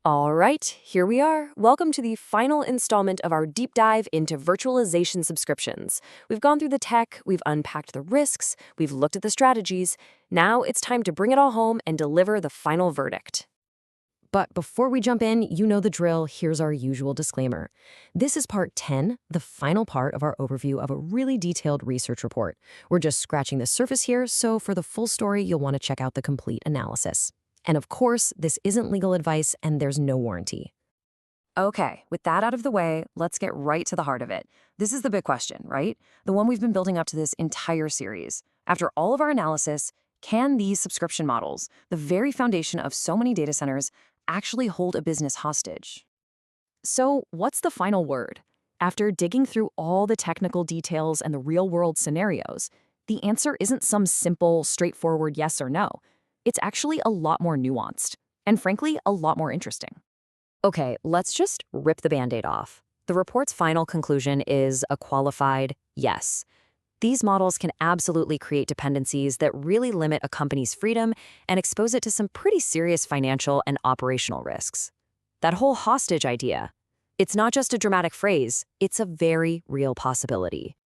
All right, here we are. Welcome to the final installment of our deep dive into virtualization subscriptions. We've gone through the tech, we've unpacked the risks, we've looked at the strategies. Now it's time to bring it all home and deliver the final verdict. But before we jump in, you know the drill. Here's our usual disclaimer. This is part 10, the final part of our overview of a really detailed research report. We're just scratching the surface here, so for the full story, you'll want to check out the complete analysis. And of course, this isn't legal advice and there's no warranty. Okay, with that out of the way, let's get right to the heart of it. This is the big question, right? The one we've been building up to this entire series. After all of our analysis, can these subscription models, the very foundation of so many data centers, actually hold a business hostage? So, what's the final word? After digging through all the technical details and the real-world scenarios, the answer isn't some simple, straightforward yes or no. It's actually a lot more nuanced, and frankly, a lot more interesting. Okay, let's just rip the Band-Aid off. The report's final conclusion is a qualified yes. These models can absolutely create dependencies that really limit a company's freedom and expose it to some pretty serious financial and operational risks. That whole hostage idea, it's not just a dramatic phrase, it's a very real possibility.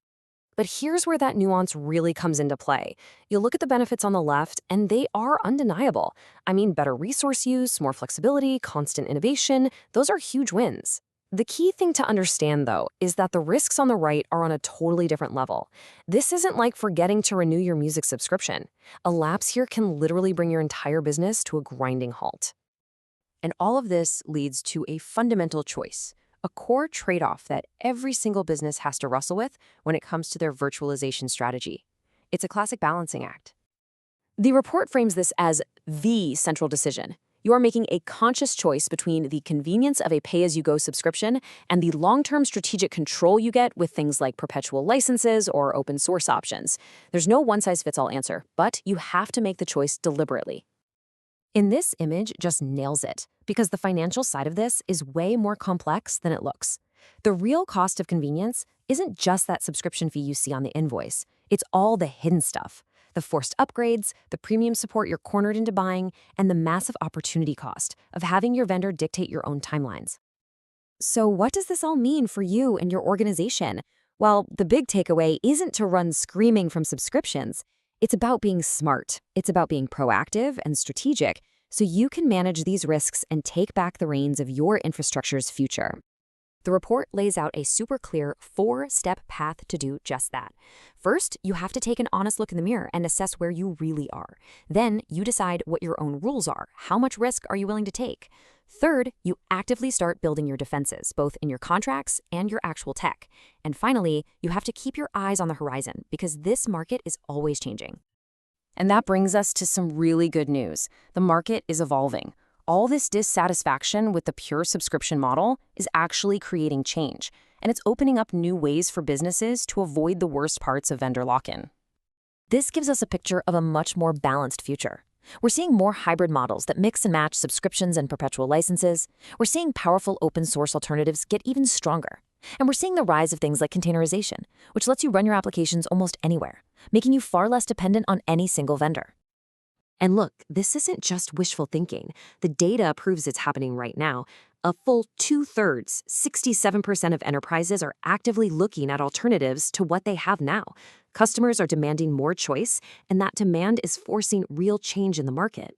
But here's where that nuance really comes into play. You look at the benefits on the left, and they are undeniable. I mean, better resource use, more flexibility, constant innovation, those are huge wins. The key thing to understand, though, is that the risks on the right are on a totally different level. This isn't like forgetting to renew your music subscription. A lapse here can literally bring your entire business to a grinding halt. And all of this leads to a fundamental choice. A core trade-off that every single business has to wrestle with when it comes to their virtualization strategy. It's a classic balancing act. The report frames this as the central decision. You are making a conscious choice between the convenience of a pay-as-you-go subscription and the long-term strategic control you get with things like perpetual licenses or open source options. There's no one-size-fits-all answer, but you have to make the choice deliberately. In this image just nails it, because the financial side of this is way more complex than it looks. The real cost of convenience isn't just that subscription fee you see on the invoice. It's all the hidden stuff. The forced upgrades, the premium support you're cornered into buying, and the massive opportunity cost of having your vendor dictate your own timelines. So what does this all mean for you and your organization? Well, the big takeaway isn't to run screaming from subscriptions. It's about being smart. It's about being proactive and strategic so you can manage these risks and take back the reins of your infrastructure's future. The report lays out a super clear 4-step path to do just that. First, you have to take an honest look in the mirror and assess where you really are. Then, you decide what your own rules are. How much risk are you willing to take? Third, you actively start building your defenses, both in your contracts and your actual tech. And finally, you have to keep your eyes on the horizon because this market is always changing. And that brings us to some really good news. The market is evolving. All this dissatisfaction with the pure subscription model is actually creating change, and it's opening up new ways for businesses to avoid the worst parts of vendor lock-in. This gives us a picture of a much more balanced future. We're seeing more hybrid models that mix and match subscriptions and perpetual licenses. We're seeing powerful open source alternatives get even stronger. And we're seeing the rise of things like containerization, which lets you run your applications almost anywhere, making you far less dependent on any single vendor. And look, this isn't just wishful thinking. The data proves it's happening right now. A full 2/3, 67% of enterprises are actively looking at alternatives to what they have now. Customers are demanding more choice, and that demand is forcing real change in the market.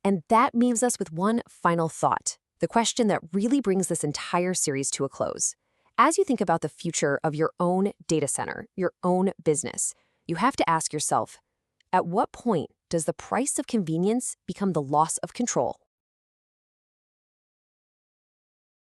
And that leaves us with one final thought, the question that really brings this entire series to a close. As you think about the future of your own data center, your own business, you have to ask yourself, at what point does the price of convenience become the loss of control?